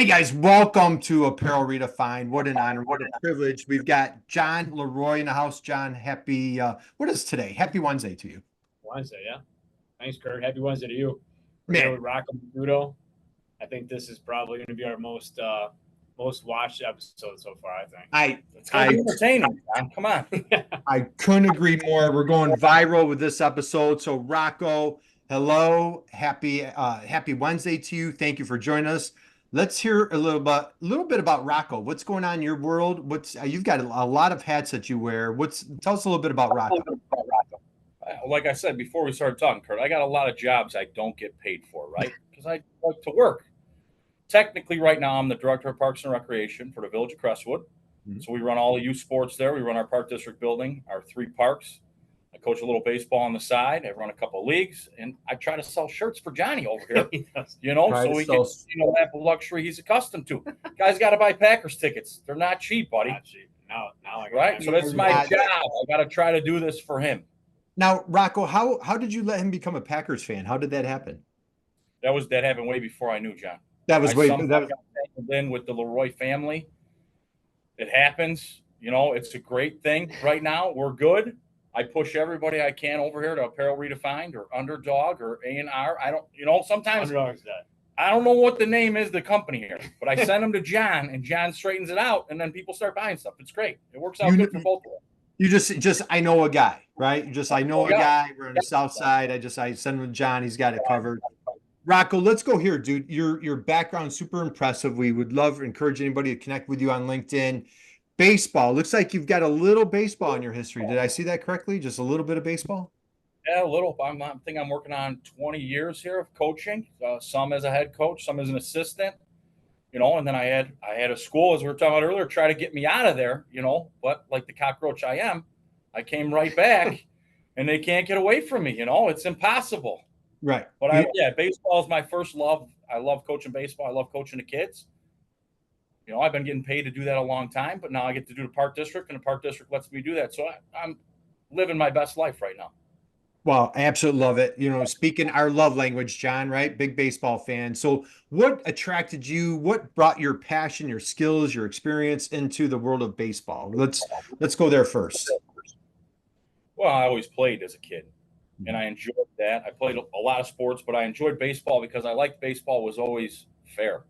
Hey guys, welcome to Apparel Redefined. What an honor, what a privilege. We've got John LaRoy in the house. John, what is today? Happy Wednesday to you. Wednesday, yeah. Thanks, Kurt. Happy Wednesday to you. We're here Man, with Rocco Mossuto. I think this is probably going to be our most watched episode so far. I think I It's going to I be entertaining, John. Come on. I couldn't agree more. We're going viral with this episode. So Rocco, hello. Happy Wednesday to you. Thank you for joining us. Let's hear a little bit about Rocco. What's going on in your world? You've got a lot of hats that you wear. Tell us a little bit about Rocco. Like I said before we started talking, Kurt, I got a lot of jobs I don't get paid for, right? Because I like to work. Technically, right now, I'm the director of Parks and Recreation for the Village of Crestwood. Mhm. So we run all the youth sports there. We run our park district building, our 3 parks. I coach a little baseball on the side. I run a couple of leagues, and I try to sell shirts for Johnny over here. Try So to he sell. gets that luxury he's accustomed to. Guys got to buy Packers tickets. They're not cheap, buddy. not cheap. Now I got Right? So that's my job. I got to try to do this for him. Now, Rocco, how did you let him become a Packers fan? How did that happen? That happened way before I knew John. That was I way somehow that was, got tangled in with the LaRoy family. It happens. It's a great thing right now. We're good. I push everybody I can over here to Apparel Redefined or Underdog or A&R. I don't, sometimes Underdog's dead. I don't know what the name is of the company here, but I send them to John and John straightens it out and then people start buying stuff. It's great. It works out you good for both of us. you just I know a guy, right? I know a Yeah. guy. We're on the south side. I send him to John. He's got it covered. Rocco, let's go here, dude. Your background super impressive. We would love to encourage anybody to connect with you on LinkedIn. Baseball. Looks like you've got a little baseball in your history. Did I see that correctly? Just a little bit of baseball? Yeah, a little. I think I'm working on 20 years here of coaching. Some as a head coach, some as an assistant. And then I had a school, as we were talking about earlier, try to get me out of there. But like the cockroach I am, I came right back, and they can't get away from me. It's impossible. Right. But baseball is my first love. I love coaching baseball. I love coaching the kids. I've been getting paid to do that a long time, but now I get to do the park district, and the park district lets me do that. So I'm living my best life right now. Well, I absolutely love it. Speaking our love language, John, right? Big baseball fan. So what attracted you? What brought your passion, your skills, your experience into the world of baseball? Let's go there first. Well, I always played as a kid, and I enjoyed that. I played a lot of sports, but I enjoyed baseball because I liked baseball was always fair.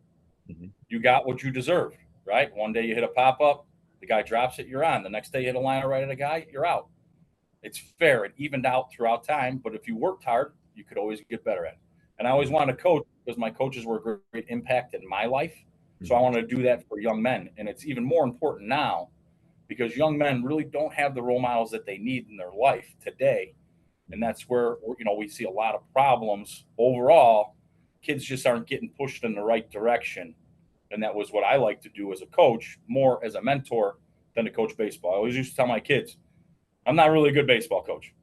Mhm. You got what you deserved, right? One day you hit a pop-up, the guy drops it, you're on. The next day you hit a liner right at a guy, you're out. It's fair. It evened out throughout time, but if you worked hard, you could always get better at it. And I always wanted to coach because my coaches were a great impact in my life. So I wanted to do that for young men. And it's even more important now because young men really don't have the role models that they need in their life today. And that's where, we see a lot of problems overall. Kids just aren't getting pushed in the right direction. And that was what I like to do as a coach, more as a mentor than to coach baseball. I always used to tell my kids, I'm not really a good baseball coach.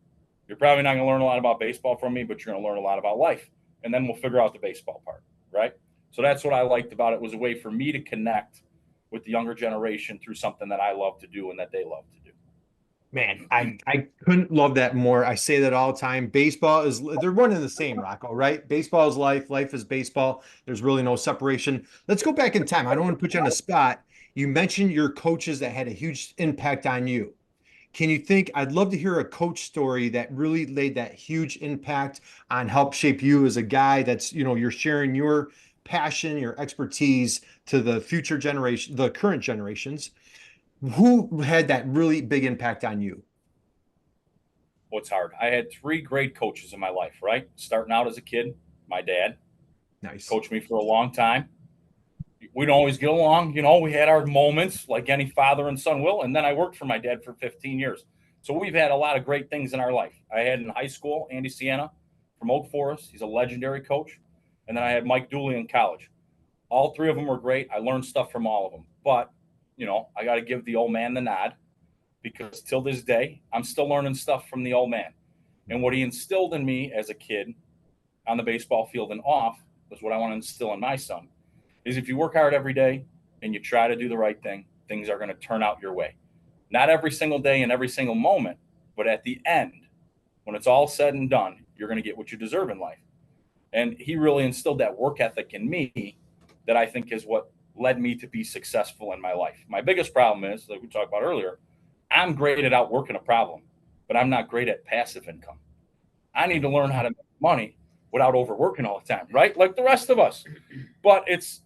You're probably not going to learn a lot about baseball from me, but you're going to learn a lot about life. And then we'll figure out the baseball part, right? So that's what I liked about it. It was a way for me to connect with the younger generation through something that I love to do and that they love to do. Man, I couldn't love that more. I say that all the time. They're one and the same, Rocco, right? Baseball is life, life is baseball. There's really no separation. Let's go back in time. I don't want to put you on the spot. You mentioned your coaches that had a huge impact on you. I'd love to hear a coach story that really laid that huge impact on help shape you as a guy that's, you're sharing your passion, your expertise to the future generation, the current generations. Who had that really big impact on you? What's hard? I had 3 great coaches in my life, right? Starting out as a kid, my dad Nice. coached me for a long time. We don't always get along. We had our moments like any father and son will. And then I worked for my dad for 15 years. So we've had a lot of great things in our life. I had in high school, Andy Sienna from Oak Forest. He's a legendary coach. And then I had Mike Dooley in college. All 3 of them were great. I learned stuff from all of them. But, I got to give the old man the nod because till this day, I'm still learning stuff from the old man. And what he instilled in me as a kid on the baseball field and off was what I want to instill in my son is if you work hard every day and you try to do the right thing, things are going to turn out your way. Not every single day and every single moment, but at the end, when it's all said and done, you're going to get what you deserve in life. And he really instilled that work ethic in me that I think is what led me to be successful in my life. My biggest problem is, like we talked about earlier, I'm great at outworking a problem, but I'm not great at passive income. I need to learn how to make money without overworking all the time, right? Like the rest of us. But it's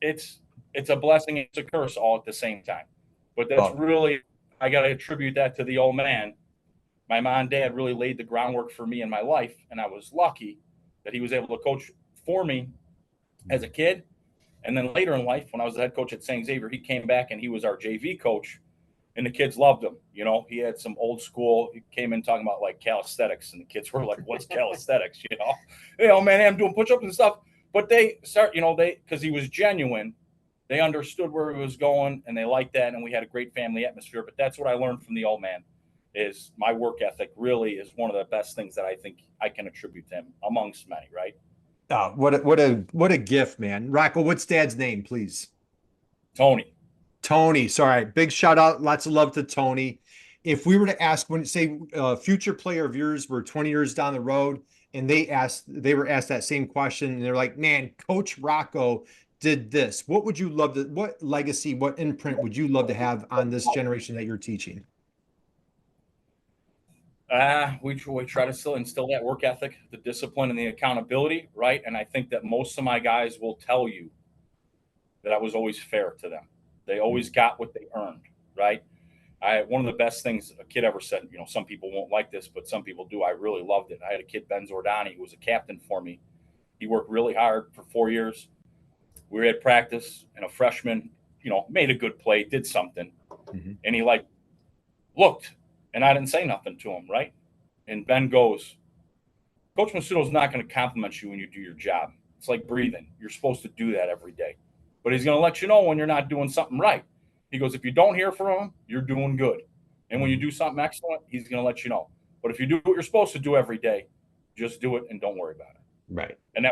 a blessing, it's a curse all at the same time. But that's really, I got to attribute that to the old man. My mom and dad really laid the groundwork for me in my life, and I was lucky that he was able to coach for me as a kid. And then later in life, when I was the head coach at St. Xavier, he came back and he was our JV coach, and the kids loved him. You know, he had some old school. He came in talking about like calisthenics, and the kids were like, "What's calisthenics?" Man, I'm doing push-ups and stuff. But they start, because he was genuine, they understood where he was going, and they liked that, and we had a great family atmosphere. But that's what I learned from the old man. Is my work ethic really is one of the best things that I think I can attribute to him amongst many, right? Oh, what a gift, man. Rocco, what's dad's name, please? Tony. Tony. Sorry. Big shout out. Lots of love to Tony. If we were to ask, when say a future player of yours were 20 years down the road and they were asked that same question and they're like, man, Coach Rocco did this. What would you love to, what legacy, what imprint would you love to have on this generation that you're teaching? We try to still instill that work ethic, the discipline, and the accountability, right? And I think that most of my guys will tell you that I was always fair to them. They always got what they earned, right? One of the best things a kid ever said, some people won't like this, but some people do. I really loved it. I had a kid, Ben Zordani, who was a captain for me. He worked really hard for 4 years. We were at practice, and a freshman, made a good play, did something. Mm-hmm. And he looked, and I didn't say nothing to him, right? And Ben goes, Coach Mossuto's not going to compliment you when you do your job. It's like breathing. You're supposed to do that every day. But he's going to let you know when you're not doing something right. He goes, if you don't hear from him, you're doing good. And when you do something excellent, he's going to let you know. But if you do what you're supposed to do every day, just do it and don't worry about it. Right. And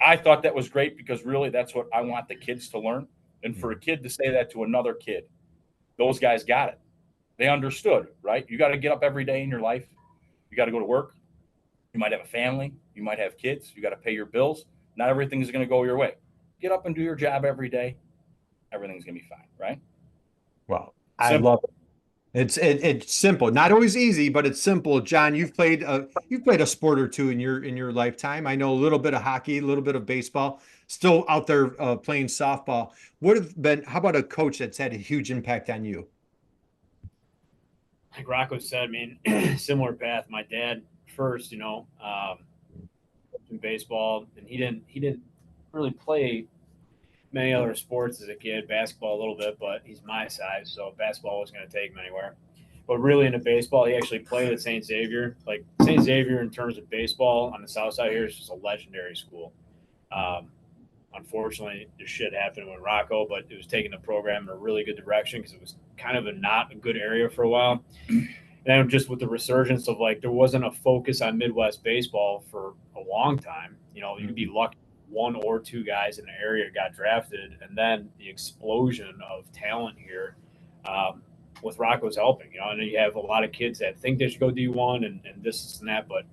I thought that was great because really that's what I want the kids to learn. And for a kid to say that to another kid, those guys got it. They understood, right? You got to get up every day in your life. You got to go to work. You might have a family. You might have kids. You got to pay your bills. Not everything's going to go your way. Get up and do your job every day. Everything's going to be fine, right? Well, I love it. It's simple. Not always easy, but it's simple. John, you've played a sport or two in your lifetime. I know a little bit of hockey, a little bit of baseball. Still out there playing softball. How about a coach that's had a huge impact on you? Like Rocco said, I mean, similar path. My dad first, in baseball, and he didn't really play many other sports as a kid, basketball a little bit, but he's my size, so basketball wasn't going to take him anywhere. But really into baseball, he actually played at St. Xavier. Like St. Xavier in terms of baseball on the south side here is just a legendary school. Unfortunately, the shit happened with Rocco, but it was taking the program in a really good direction because it was kind of not a good area for a while. And then just with the resurgence of there wasn't a focus on Midwest baseball for a long time. You'd be lucky one or two guys in the area got drafted, and then the explosion of talent here with Rocco's helping. And you have a lot of kids that think they should go D1 and this and that, but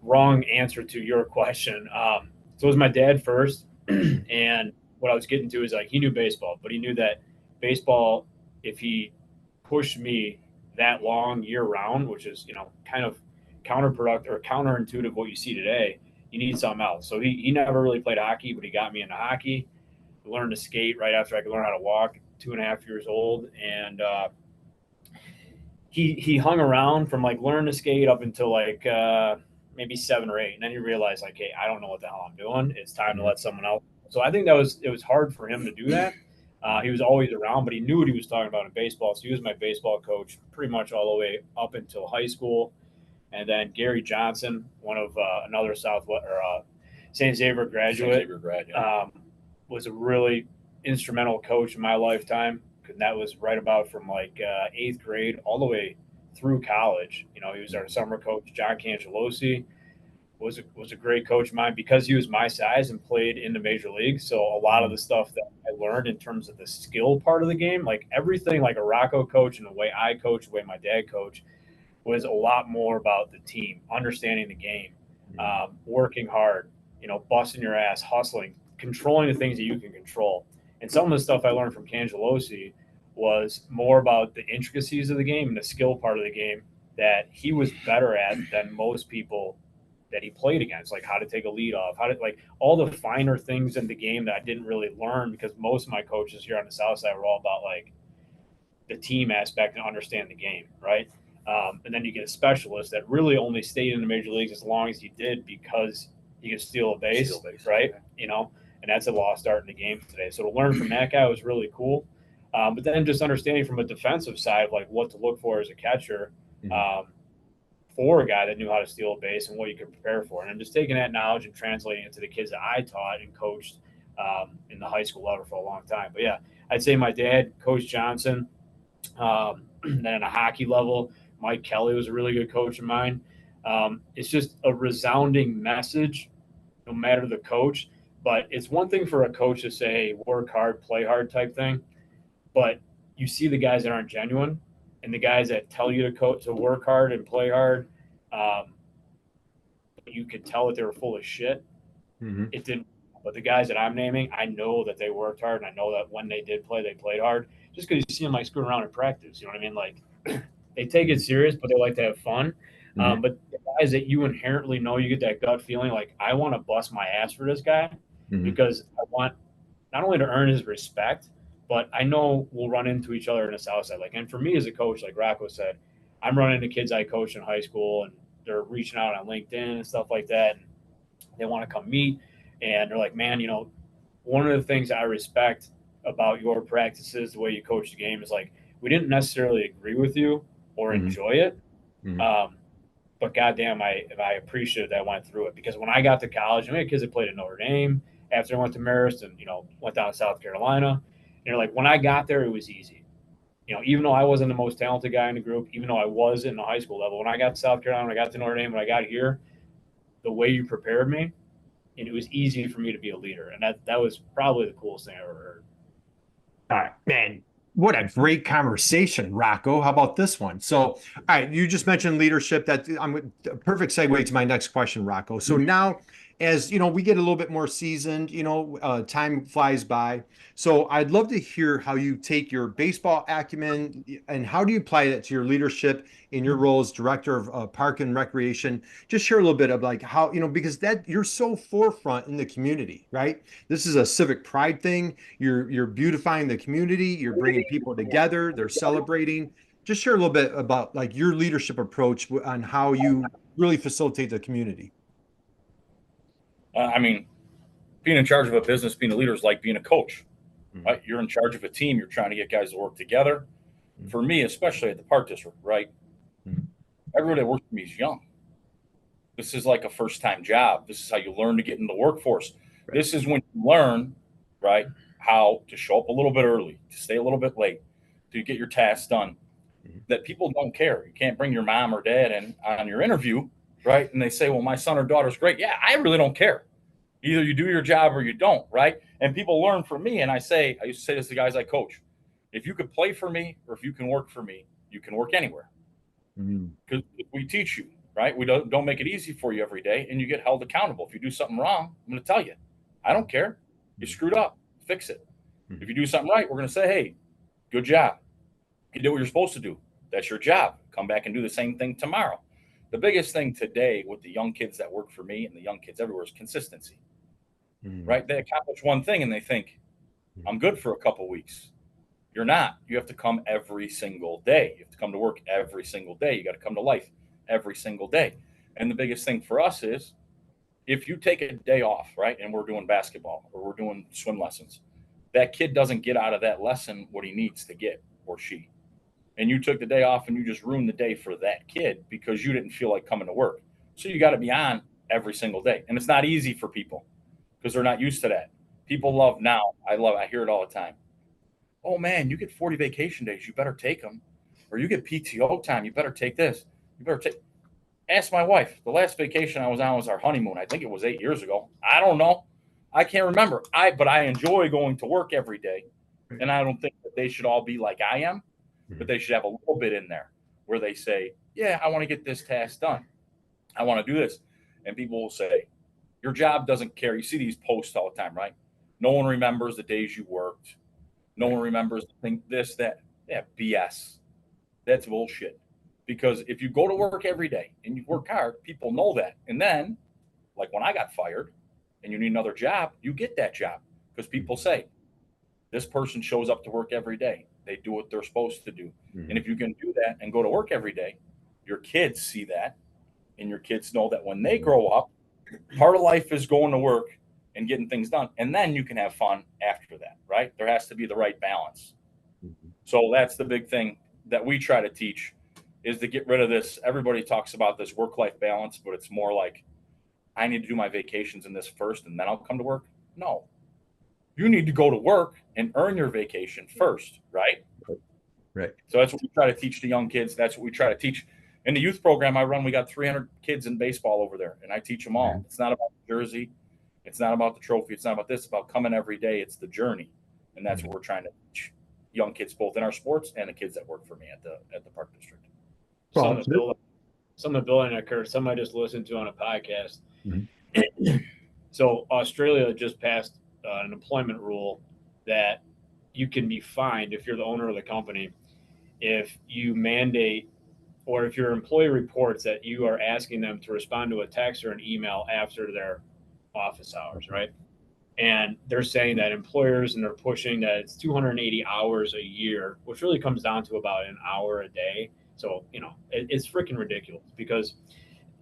wrong answer to your question. So it was my dad first. And what I was getting to is he knew baseball, but he knew that baseball, if he pushed me that long year round, which is, kind of counterproductive or counterintuitive what you see today, you need something else. So he never really played hockey, but he got me into hockey. I learned to skate right after I could learn how to walk, 2.5 years old. And he hung around from learning to skate up until maybe 7 or 8. And then you realize hey, I don't know what the hell I'm doing. It's time to let someone else. So I think it was hard for him to do that. He was always around, but he knew what he was talking about in baseball. So he was my baseball coach pretty much all the way up until high school. And then Gary Johnson, one of another St. Xavier graduate, was a really instrumental coach in my lifetime. And that was right about from 8th grade all the way through college. He was our summer coach. John Cangelosi was a great coach of mine because he was my size and played in the major leagues. So a lot of the stuff that I learned in terms of the skill part of the game, everything a Rocco coach and the way I coach, the way my dad coached, was a lot more about the team, understanding the game, working hard, busting your ass, hustling, controlling the things that you can control. And some of the stuff I learned from Cangelosi was more about the intricacies of the game and the skill part of the game that he was better at than most people that he played against, like how to take a lead off, how to, like, all the finer things in the game that I didn't really learn because most of my coaches here on the South Side were all about like the team aspect and understand the game, right? And then you get a specialist that really only stayed in the major leagues as long as he did because he could steal a base, right? Okay. You know, and that's a lost art in the game today. So to learn from that guy was really cool. But then just understanding from a defensive side of like what to look for as a catcher for a guy that knew how to steal a base and what you could prepare for. And I'm just taking that knowledge and translating it to the kids that I taught and coached in the high school level for a long time. But yeah, I'd say my dad, Coach Johnson, then at a hockey level, Mike Kelly was a really good coach of mine. It's just a resounding message, no matter the coach. But it's one thing for a coach to say, work hard, play hard type thing. But you see the guys that aren't genuine and the guys that tell you to work hard and play hard. You could tell that they were full of shit. Mm-hmm. It didn't. But the guys that I'm naming, I know that they worked hard, and I know that when they did play, they played hard. Just because you see them like screwing around in practice, you know what I mean? Like they take it serious, but they like to have fun. Mm-hmm. But the guys that you inherently know, you get that gut feeling like I want to bust my ass for this guy because I want not only to earn his respect, but I know we'll run into each other in the South Side. Like, and for me as a coach, like Rocco said, I'm running into kids I coached in high school, and they're reaching out on LinkedIn and stuff like that, and they want to come meet. And they're like, man, you know, one of the things I respect about your practices, the way you coach the game, is like we didn't necessarily agree with you or enjoy it, but goddamn, I appreciated that I went through it because when I got to college, I had kids that played at Notre Dame after I went to Marist and went down to South Carolina. And like when I got there, it was easy. Even though I wasn't the most talented guy in the group, even though I was in the high school level, when I got to South Carolina, when I got to Notre Dame, when I got here, the way you prepared me. And it was easy for me to be a leader. And that was probably the coolest thing I ever heard. All right, man. What a great conversation, Rocco. How about this one? So, all right, you just mentioned leadership. I'm a perfect segue to my next question, Rocco. So now, as we get a little bit more seasoned, time flies by. So I'd love to hear how you take your baseball acumen and how do you apply that to your leadership in your role as director of park and recreation. Just share a little bit of like how, because that you're so forefront in the community, right? This is a civic pride thing. You're beautifying the community. You're bringing people together. They're celebrating. Just share a little bit about like your leadership approach on how you really facilitate the community. I mean, being in charge of a business, being a leader is like being a coach, right? You're in charge of a team. You're trying to get guys to work together. For me, especially at the park district, right? Everybody that works for me is young. This is like a first-time job. This is how you learn to get in the workforce. Right. This is when you learn, right, how to show up a little bit early, to stay a little bit late, to get your tasks done. That people don't care. You can't bring your mom or dad in on your interview, right? And they say, well, my son or daughter's great. Yeah, I really don't care. Either you do your job or you don't, right? And people learn from me. And I used to say this to guys I coach. If you could play for me or if you can work for me, you can work anywhere. Because we teach you, right? We don't make it easy for you every day, and you get held accountable. If you do something wrong, I'm going to tell you. I don't care. You screwed up. Fix it. If you do something right, we're going to say, hey, good job. You did what you're supposed to do. That's your job. Come back and do the same thing tomorrow. The biggest thing today with the young kids that work for me and the young kids everywhere is consistency, right? They accomplish one thing and they think, I'm good for a couple of weeks. You're not. You have to come every single day. You have to come to work every single day. You got to come to life every single day. And the biggest thing for us is if you take a day off, right, and we're doing basketball or we're doing swim lessons, that kid doesn't get out of that lesson what he needs to get, or she. And you took the day off and you just ruined the day for that kid because you didn't feel like coming to work. So you got to be on every single day. And it's not easy for people because they're not used to that. People love now. I hear it all the time. Oh man, you get 40 vacation days. You better take them. Or you get PTO time. You better take this. You better take. Ask my wife. The last vacation I was on was our honeymoon. I think it was 8 years ago. I don't know. I can't remember. But I enjoy going to work every day. And I don't think that they should all be like I am. But they should have a little bit in there where they say, yeah, I want to get this task done. I want to do this. And people will say, your job doesn't care. You see these posts all the time, right? No one remembers the days you worked. No one remembers this, that. Yeah, BS. That's bullshit. Because if you go to work every day and you work hard, people know that. And then, like when I got fired and you need another job, you get that job because people say, this person shows up to work every day. They do what they're supposed to do. And if you can do that and go to work every day, your kids see that. And your kids know that when they grow up, part of life is going to work and getting things done. And then you can have fun after that, right? There has to be the right balance. So that's the big thing that we try to teach is to get rid of this. Everybody talks about this work-life balance, but it's more like, I need to do my vacations in this first and then I'll come to work. No, you need to go to work and earn your vacation first, right? Right. So that's what we try to teach the young kids. That's what we try to teach. In the youth program I run, we got 300 kids in baseball over there, and I teach them all. It's not about the jersey. It's not about the trophy. It's not about this. It's about coming every day. It's the journey. And that's what we're trying to teach young kids, both in our sports and the kids that work for me at the park district. Some of building occurred. Some I just listened to on a podcast. So Australia just passed an employment rule that you can be fined if you're the owner of the company if you mandate or if your employee reports that you are asking them to respond to a text or an email after their office hours, right? And they're saying that employers, and they're pushing that it's 280 hours a year, which really comes down to about an hour a day. So, it's freaking ridiculous because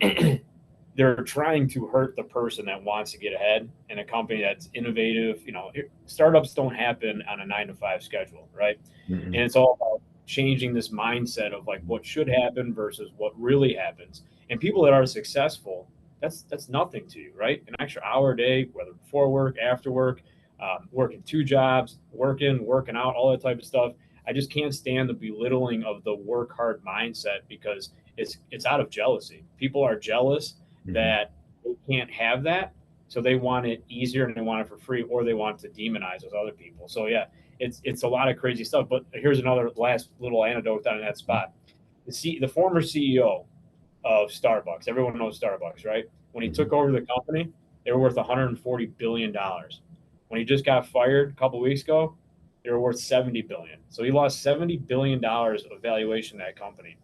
they're trying to hurt the person that wants to get ahead in a company that's innovative. Startups don't happen on a 9-to-5 schedule, right? And it's all about changing this mindset of like what should happen versus what really happens. And people that are successful, that's nothing to you, right? An extra hour a day, whether before work, after work, working 2 jobs, working out, all that type of stuff. I just can't stand the belittling of the work hard mindset because it's out of jealousy. People are jealous that they can't have that, so they want it easier and they want it for free, or they want to demonize those other people. So yeah, it's a lot of crazy stuff. But here's another last little anecdote down in that spot. The former CEO of Starbucks, everyone knows Starbucks, right? When he took over the company, they were worth $140 billion. When he just got fired a couple of weeks ago, they were worth $70 billion. So he lost $70 billion of valuation of that company.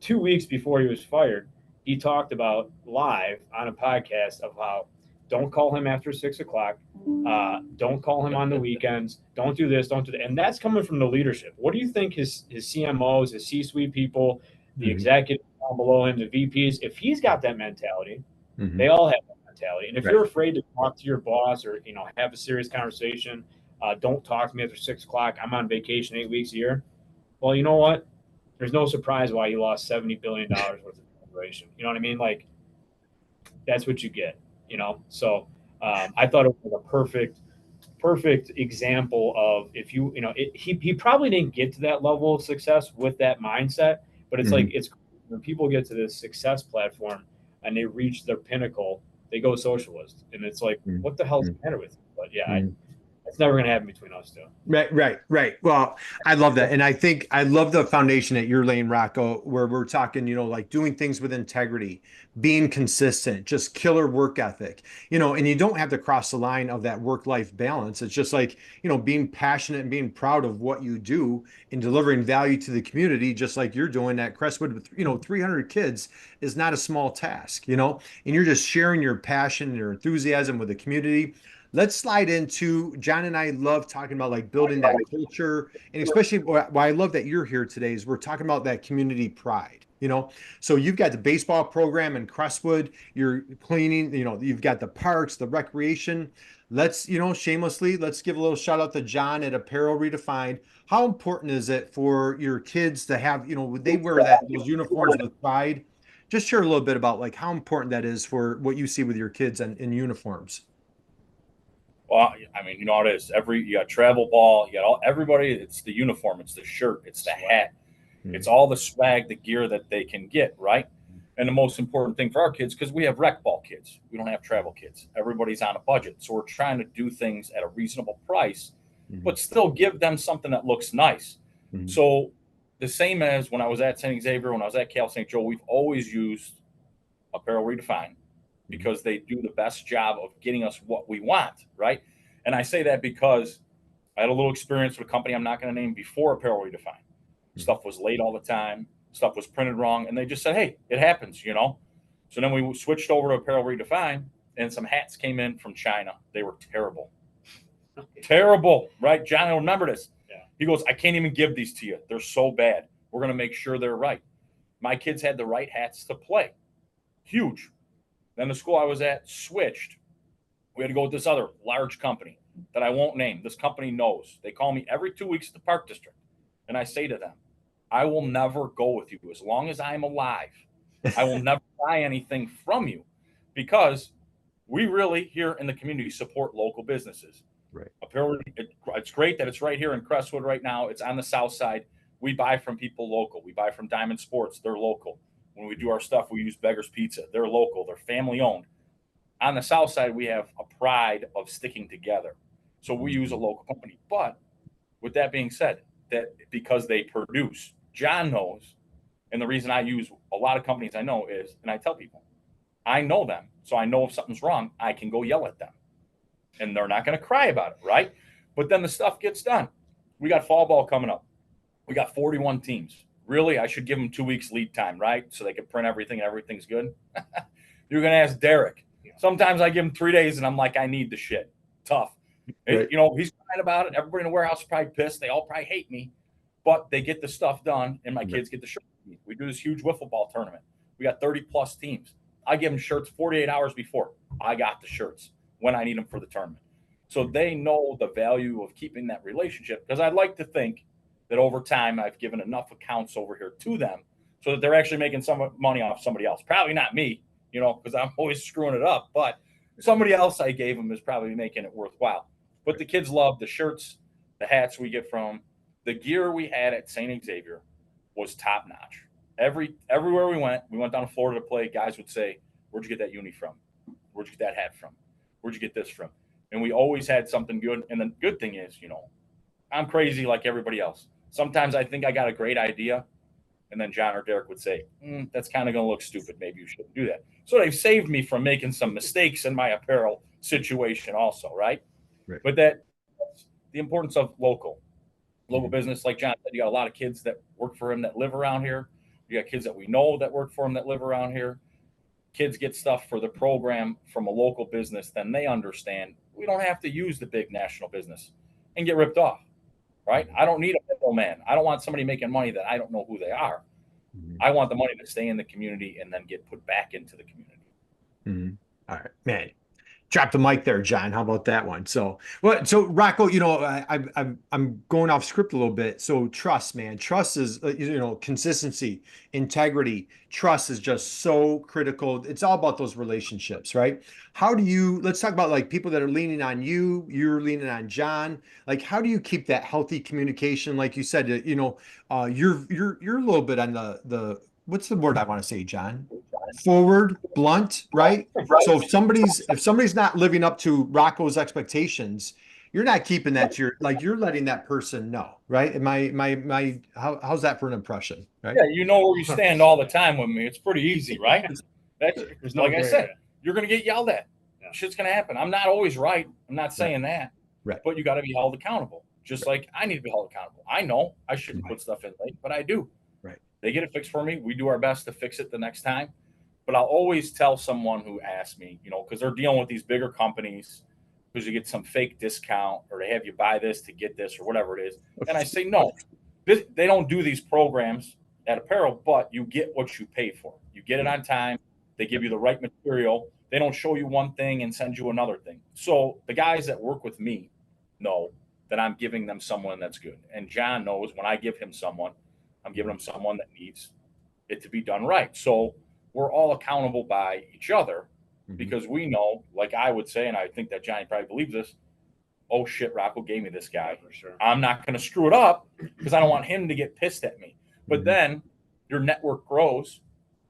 2 weeks before he was fired, he talked about live on a podcast of how don't call him after 6 o'clock. Don't call him on the weekends. Don't do this. Don't do that. And that's coming from the leadership. What do you think his CMOs, his C-suite people, the executives down below him, the VPs, if he's got that mentality, they all have that mentality. And if you're afraid to talk to your boss or, have a serious conversation, don't talk to me after 6 o'clock. I'm on vacation 8 weeks a year. Well, you know what? There's no surprise why you lost $70 billion worth of valuation. You know what I mean? Like, that's what you get, So I thought it was a perfect example of if you, he probably didn't get to that level of success with that mindset, but it's like, it's when people get to this success platform and they reach their pinnacle, they go socialist. And it's like, what the hell's the matter with you? But yeah, it's never going to happen between us two. Right. Well, I love that. And I think I love the foundation that you're laying, Rocco, where we're talking, like doing things with integrity, being consistent, just killer work ethic, and you don't have to cross the line of that work-life balance. It's just like, being passionate and being proud of what you do and delivering value to the community, just like you're doing at Crestwood with, 300 kids is not a small task, and you're just sharing your passion and your enthusiasm with the community. Let's slide into, John and I love talking about like building that culture, and especially why I love that you're here today is we're talking about that community pride, So you've got the baseball program in Crestwood, you're cleaning, you've got the parks, the recreation. Let's, shamelessly, let's give a little shout out to John at Apparel Redefined. How important is it for your kids to have, they wear those uniforms with pride? Just share a little bit about like how important that is for what you see with your kids in uniforms. Well, I mean, you know how it is. You got travel ball, you got everybody. It's the uniform, it's the shirt, it's the hat, it's all the swag, the gear that they can get, right? And the most important thing for our kids, because we have rec ball kids, we don't have travel kids. Everybody's on a budget, so we're trying to do things at a reasonable price, but still give them something that looks nice. So the same as when I was at St. Xavier, when I was at Cal St. Joe, we've always used Apparel Redefined, because they do the best job of getting us what we want, right? And I say that because I had a little experience with a company I'm not going to name before Apparel Redefined. Stuff was late all the time. Stuff was printed wrong. And they just said, hey, it happens, you know? So then we switched over to Apparel Redefined, and some hats came in from China. They were terrible. Terrible, right? John, I remember this. Yeah. He goes, I can't even give these to you. They're so bad. We're going to make sure they're right. My kids had the right hats to play. Huge. Then the school I was at switched. We had to go with this other large company that I won't name. This company knows. They call me every 2 weeks at the Park District. And I say to them, I will never go with you as long as I'm alive. I will never buy anything from you, because we really here in the community support local businesses. Right. Apparel, it's great that it's right here in Crestwood right now. It's on the south side. We buy from people local. We buy from Diamond Sports. They're local. When we do our stuff, we use Beggar's Pizza. They're local. They're family owned. On the south side, we have a pride of sticking together. So we use a local company. But with that being said, that because they produce, John knows, and the reason I use a lot of companies I know is, and I tell people, I know them. So I know if something's wrong, I can go yell at them. And they're not going to cry about it, right? But then the stuff gets done. We got fall ball coming up. We got 41 teams. Really, I should give them 2 weeks lead time, right? So they can print everything and everything's good. You're going to ask Derek. Sometimes I give him 3 days and I'm like, I need the shit. Tough. Right. You know, he's crying about it. Everybody in the warehouse is probably pissed. They all probably hate me, but they get the stuff done and my kids get the shirt. We do this huge wiffle ball tournament. We got 30 plus teams. I give them shirts 48 hours before. I got the shirts when I need them for the tournament. So they know the value of keeping that relationship, because I'd like to think that over time I've given enough accounts over here to them so that they're actually making some money off somebody else. Probably not me, you know, because I'm always screwing it up, but somebody else I gave them is probably making it worthwhile. But the kids love the shirts, the hats we get from the gear we had at St. Xavier was top notch. Everywhere we went down to Florida to play. Guys would say, where'd you get that uni from? Where'd you get that hat from? Where'd you get this from? And we always had something good. And the good thing is, you know, I'm crazy like everybody else. Sometimes I think I got a great idea, and then John or Derek would say, that's kind of going to look stupid. Maybe you shouldn't do that. So they've saved me from making some mistakes in my apparel situation also, right? But that's the importance of local business. Like John said, you got a lot of kids that work for him that live around here. You got kids that we know that work for him that live around here. Kids get stuff for the program from a local business, then they understand we don't have to use the big national business and get ripped off, right? I don't need a middleman. I don't want somebody making money that I don't know who they are. I want the money to stay in the community and then get put back into the community. All right, man. Drop the mic there, John. How about that one? So Rocco, you know, I'm going off script a little bit. So trust, man. Trust is, you know, consistency, integrity. Trust is just so critical. It's all about those relationships, right? How do you, let's talk about like people that are leaning on you, you're leaning on John. Like, how do you keep that healthy communication? Like you said, you know, you're a little bit on the what's the word I want to say, John? Forward, blunt, right? So if somebody's not living up to Rocco's expectations, you're not keeping that to you're letting that person know, right? And how's that for an impression, right? Yeah, you know where you stand all the time with me. It's pretty easy, right? That's like I said, you're gonna get yelled at. Yeah. Shit's gonna happen. I'm not always right. I'm not saying that. Right. But you got to be held accountable. Just like I need to be held accountable. I know I shouldn't put stuff in late, but I do. Right. They get it fixed for me. We do our best to fix it the next time. But I'll always tell someone who asks me, you know, because they're dealing with these bigger companies, because you get some fake discount or they have you buy this to get this or whatever it is. And I say, no, they don't do these programs at Apparel, but you get what you pay for. You get it on time. They give you the right material. They don't show you one thing and send you another thing. So the guys that work with me know that I'm giving them someone that's good. And John knows when I give him someone, I'm giving him someone that needs it to be done right. So we're all accountable by each other because we know, like I would say, and I think that Johnny probably believes this, oh shit, Rocco gave me this guy. For sure. I'm not going to screw it up because I don't want him to get pissed at me. But then your network grows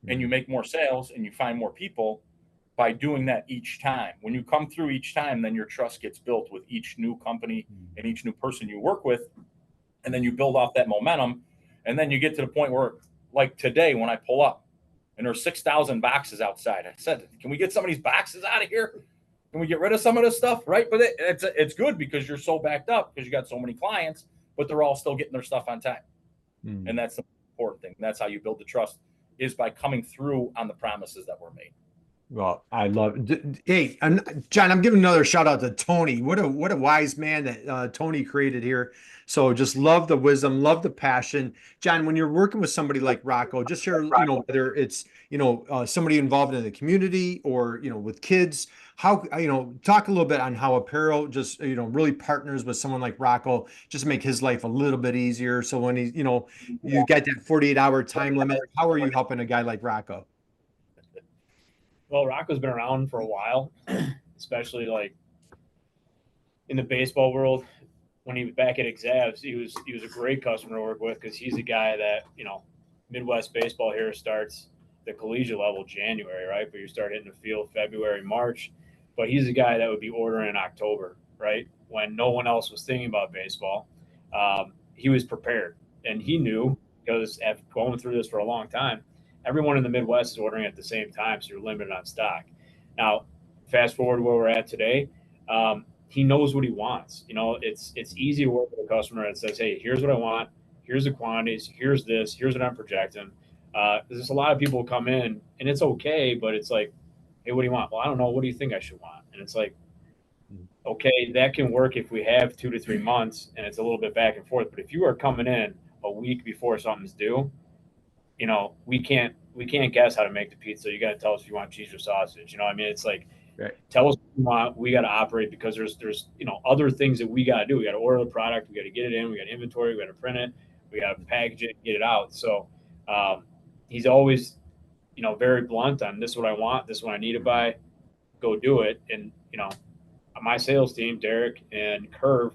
and you make more sales and you find more people by doing that each time. When you come through each time, then your trust gets built with each new company and each new person you work with. And then you build off that momentum. And then you get to the point where, like today, when I pull up, and there's 6,000 boxes outside. I said, can we get some of these boxes out of here? Can we get rid of some of this stuff? Right. But it's good because you're so backed up because you got so many clients, but they're all still getting their stuff on time. And that's the important thing. That's how you build the trust, is by coming through on the promises that were made. Well, I love it. Hey, John, I'm giving another shout out to Tony. What a wise man that Tony created here. So just love the wisdom, love the passion. John, when you're working with somebody like Rocco, just share, whether it's, somebody involved in the community or, with kids, how, talk a little bit on how Apparel just, really partners with someone like Rocco just to make his life a little bit easier. So when he, you got that 48-hour time limit, how are you helping a guy like Rocco? Well, Rocco's been around for a while, especially like in the baseball world. When he was back at Exavs, he was a great customer to work with because he's a guy that, Midwest baseball here starts the collegiate level January, right? But you start hitting the field February, March. But he's a guy that would be ordering in October, right? When no one else was thinking about baseball. He was prepared, and he knew, because after going through this for a long time, everyone in the Midwest is ordering at the same time, so you're limited on stock. Now, fast forward to where we're at today, he knows what he wants. It's easy to work with a customer that says, "Hey, here's what I want. Here's the quantities. Here's this. Here's what I'm projecting." There's a lot of people who come in, and it's okay, but it's like, "Hey, what do you want?" "Well, I don't know. What do you think I should want?" And it's like, okay, that can work if we have 2 to 3 months and it's a little bit back and forth. But if you are coming in a week before something's due, we can't guess how to make the pizza. You got to tell us if you want cheese or sausage. I mean, it's like, Right. Tell us what you want. We got to operate because there's other things that we got to do. We got to order the product. We got to get it in. We got inventory. We got to print it. We got to package it, get it out. So he's always, very blunt on, this is what I want. This is what I need to buy. Go do it. And my sales team, Derek and Curve,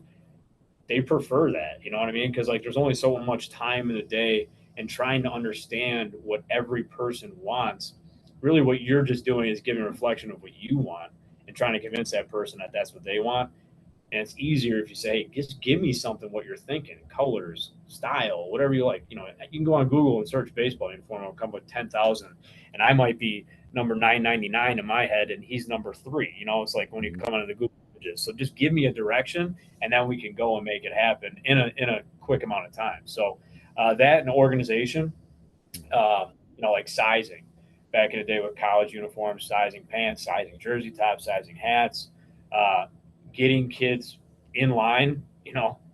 they prefer that. You know what I mean? Because like there's only so much time in the day, and trying to understand what every person wants. Really, what you're just doing is giving a reflection of what you want and trying to convince that person that that's what they want. And it's easier if you say, "Hey, just give me something what you're thinking, colors, style, whatever you like." You can go on Google and search baseball uniform. It'll come with 10,000, and I might be number 999 in my head, and he's number 3. It's like when you come into the Google images. So just give me a direction, and then we can go and make it happen in a quick amount of time. So that and organization, like sizing. Back in the day with college uniforms, sizing pants, sizing jersey tops, sizing hats, getting kids in line,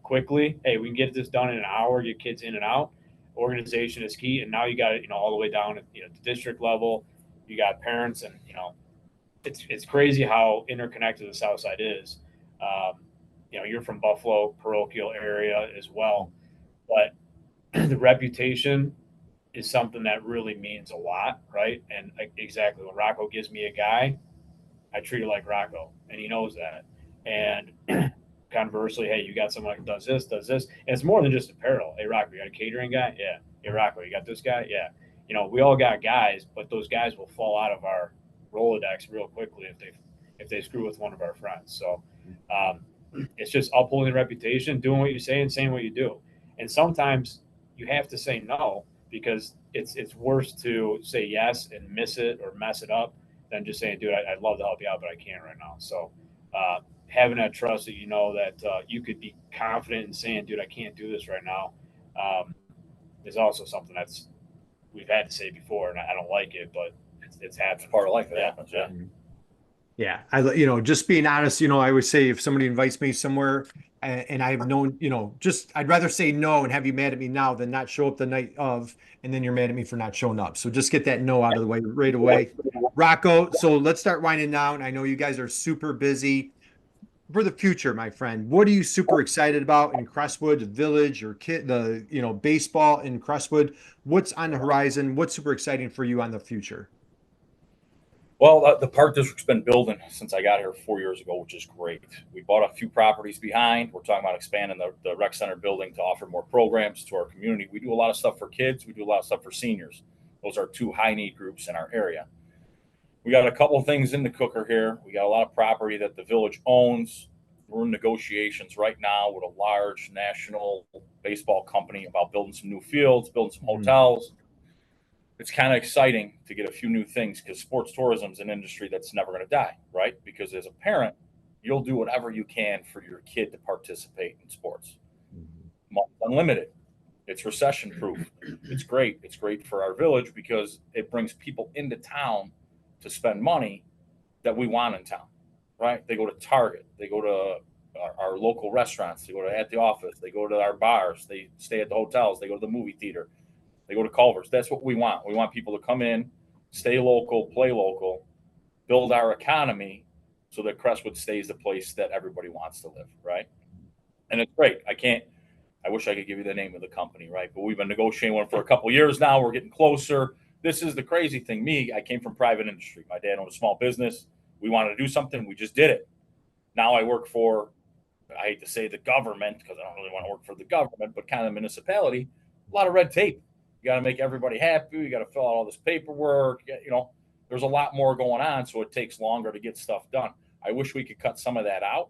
quickly. Hey, we can get this done in an hour, get kids in and out. Organization is key. And now you got it, all the way down at the district level. You got parents, and it's crazy how interconnected the South Side is. You're from Buffalo, parochial area as well, but the reputation is something that really means a lot, right? And exactly, when Rocco gives me a guy, I treat it like Rocco, and he knows that. And conversely, hey, you got someone who does this, and it's more than just apparel. Hey, Rocco, you got a catering guy? Yeah. Hey, Rocco, you got this guy? Yeah. We all got guys, but those guys will fall out of our Rolodex real quickly if they screw with one of our friends. So it's just upholding the reputation, doing what you say and saying what you do. And sometimes you have to say no, because it's worse to say yes and miss it or mess it up than just saying, "Dude, I'd love to help you out, but I can't right now." So having that trust that that you could be confident in saying, "Dude, I can't do this right now," is also something that's we've had to say before, and I don't like it, but it's happened. It's part of life. It Yeah. happens. Yeah. Yeah. Just being honest, I would say if somebody invites me somewhere and I've known, I'd rather say no and have you mad at me now than not show up the night of, and then you're mad at me for not showing up. So just get that no out of the way right away. Rocco, so let's start winding down. I know you guys are super busy. For the future, my friend, what are you super excited about in Crestwood, the village, or baseball in Crestwood? What's on the horizon? What's super exciting for you on the future? Well, the park district's been building since I got here 4 years ago, which is great. We bought a few properties behind. We're talking about expanding the rec center building to offer more programs to our community. We do a lot of stuff for kids. We do a lot of stuff for seniors. Those are 2 high need groups in our area. We got a couple of things in the cooker here. We got a lot of property that the village owns. We're in negotiations right now with a large national baseball company about building some new fields, building some hotels. it's kind of exciting to get a few new things because sports tourism is an industry that's never going to die, right? Because as a parent, you'll do whatever you can for your kid to participate in sports. Unlimited. It's recession proof. It's great. It's great for our village because it brings people into town to spend money that we want in town, right? They go to Target, they go to our local restaurants, they go to at the office, they go to our bars, they stay at the hotels, they go to the movie theater, they go to Culver's. That's what we want. We want people to come in, stay local, play local, build our economy so that Crestwood stays the place that everybody wants to live, right? And it's great. I wish I could give you the name of the company, right? But we've been negotiating one for a couple of years now. We're getting closer. This is the crazy thing. I came from private industry. My dad owned a small business. We wanted to do something. We just did it. Now I work for, I hate to say the government because I don't really want to work for the government, but kind of the municipality. A lot of red tape. You got to make everybody happy. You got to fill out all this paperwork. There's a lot more going on, so it takes longer to get stuff done. I wish we could cut some of that out,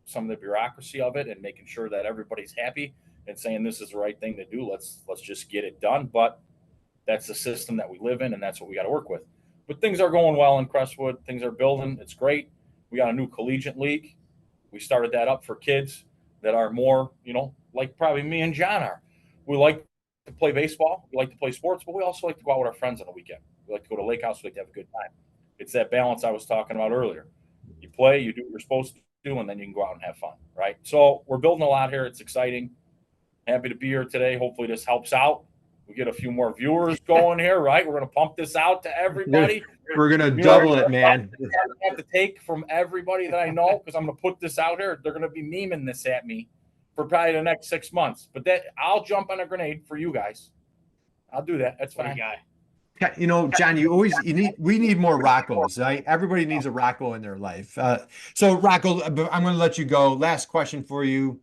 some of the bureaucracy of it, and making sure that everybody's happy and saying this is the right thing to do. Let's just get it done. But that's the system that we live in, and that's what we got to work with. But things are going well in Crestwood. Things are building. It's great. We got a new collegiate league. We started that up for kids that are more, like probably me and John are. We like to play baseball. We like to play sports, but we also like to go out with our friends on the weekend. We like to go to Lake House. We like to have a good time. It's that balance I was talking about earlier. You play, you do what you're supposed to do, and then you can go out and have fun, right? So we're building a lot here. It's exciting. Happy to be here today. Hopefully this helps out. We get a few more viewers going here, right? We're going to pump this out to everybody. We're going to double it, man. I have to take from everybody that I know because I'm going to put this out here. They're going to be memeing this at me for probably the next 6 months. But I'll jump on a grenade for you guys. I'll do that. That's fine. John, we need more Roccos, right? Everybody needs a Rocco in their life. So Rocco, I'm going to let you go. Last question for you.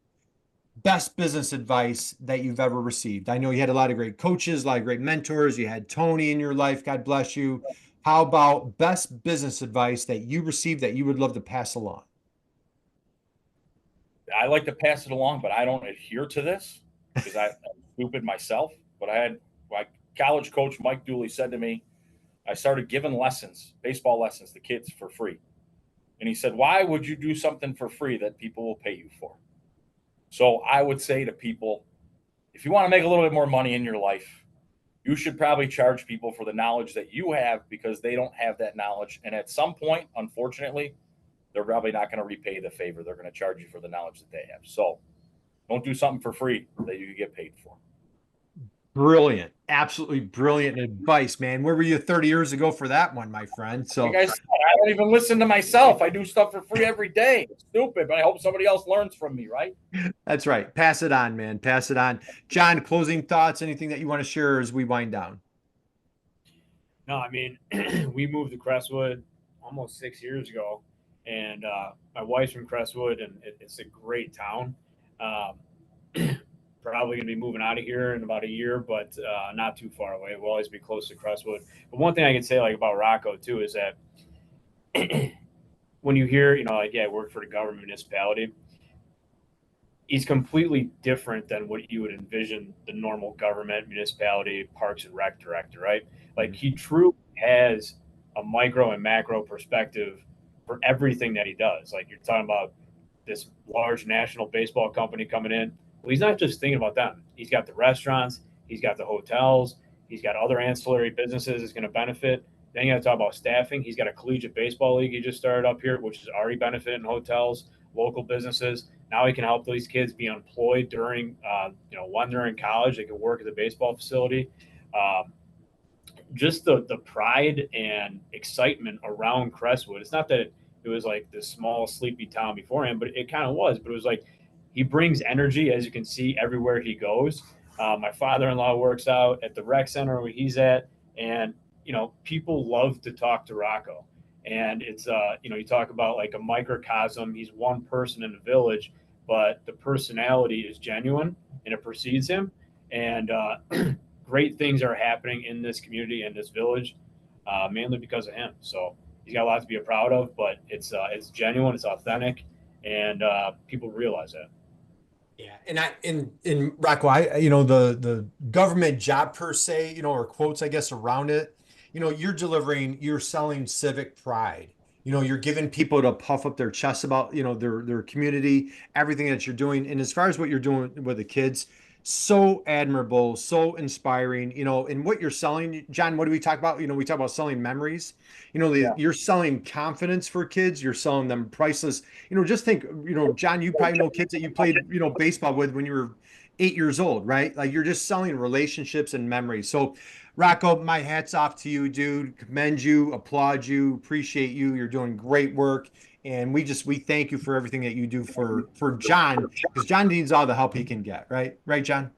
Best business advice that you've ever received? I know you had a lot of great coaches, a lot of great mentors. You had Tony in your life. God bless you. How about best business advice that you received that you would love to pass along? I like to pass it along, but I don't adhere to this because I'm stupid myself. But I had my college coach, Mike Dooley, said to me, I started giving baseball lessons to kids for free. And he said, why would you do something for free that people will pay you for? So I would say to people, if you want to make a little bit more money in your life, you should probably charge people for the knowledge that you have because they don't have that knowledge. And at some point, unfortunately, they're probably not going to repay the favor. They're going to charge you for the knowledge that they have. So don't do something for free that you get paid for. Brilliant. Absolutely brilliant advice, man. Where were you 30 years ago for that one, my friend? So like I said, I don't even listen to myself. I do stuff for free every day. It's stupid, but I hope somebody else learns from me, right? That's right. Pass it on, man. Pass it on. John, closing thoughts, anything that you want to share as we wind down? No, I mean, we moved to Crestwood almost 6 years ago, and my wife's from Crestwood, and it's a great town. Probably going to be moving out of here in about a year, but not too far away. We'll always be close to Crestwood. But one thing I can say about Rocco too is that when you hear, I work for the government municipality, he's completely different than what you would envision the normal government municipality parks and rec director, right? Like he truly has a micro and macro perspective for everything that he does. Like you're talking about this large national baseball company coming in. Well, he's not just thinking about them. He's got the restaurants, he's got the hotels, he's got other ancillary businesses that's going to benefit. Then you got to talk about staffing. He's got a collegiate baseball league he just started up here, which is already benefiting hotels, local businesses. Now he can help these kids be employed during, when they're in college, they can work at the baseball facility. Just the pride and excitement around Crestwood. It's not that it was like this small, sleepy town beforehand, but it kind of was. But it was like, he brings energy, as you can see, everywhere he goes. My father-in-law works out at the rec center where he's at, and people love to talk to Rocco. And it's you talk about like a microcosm. He's one person in the village, but the personality is genuine and it precedes him. And great things are happening in this community and this village, mainly because of him. So he's got a lot to be proud of, but it's genuine, it's authentic, and people realize that. Yeah, and in Rocco, the government job per se, or quotes, I guess, around it, you're selling civic pride. You're giving people to puff up their chests about, their community, everything that you're doing. And as far as what you're doing with the kids, so admirable, so inspiring, and what you're selling, John, what do we talk about? We talk about selling memories. Yeah. You're selling confidence for kids, you're selling them priceless. Just think, John, you probably know kids that you played, baseball with when you were 8 years old, right? Like you're just selling relationships and memories. So, Rocco, my hat's off to you, dude. Commend you, applaud you, appreciate you. You're doing great work. And we thank you for everything that you do for John, because John needs all the help he can get, right? Right, John?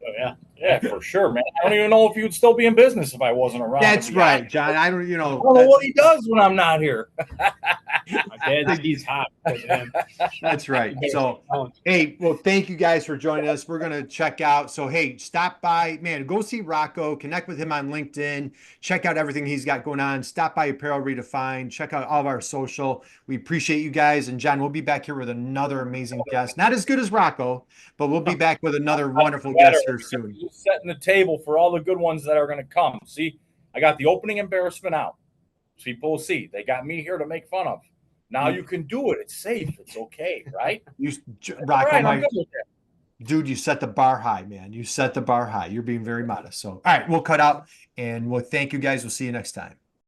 Oh, yeah. Yeah, for sure, man. I don't even know if you'd still be in business if I wasn't around. To That's be honest, right, John. I don't, I don't know what he does when I'm not here. My dad, he's hot because of him. That's right. He bears So, talent. hey, well, thank you guys for joining us. We're going to check out. So, hey, stop by, man, go see Rocco, connect with him on LinkedIn, check out everything he's got going on. Stop by Apparel Redefined, check out all of our social. We appreciate you guys. And, John, we'll be back here with another amazing guest. Not as good as Rocco, but we'll be back with another wonderful guest here soon. You're setting the table for all the good ones that are going to come. See, I got the opening embarrassment out. People will see. They got me here to make fun of. Now you can do it. It's safe. It's okay, right? Rocco, I'm good with that. dude, you set the bar high, man. You set the bar high. You're being very modest. So, all right, we'll cut out and we'll thank you guys. We'll see you next time.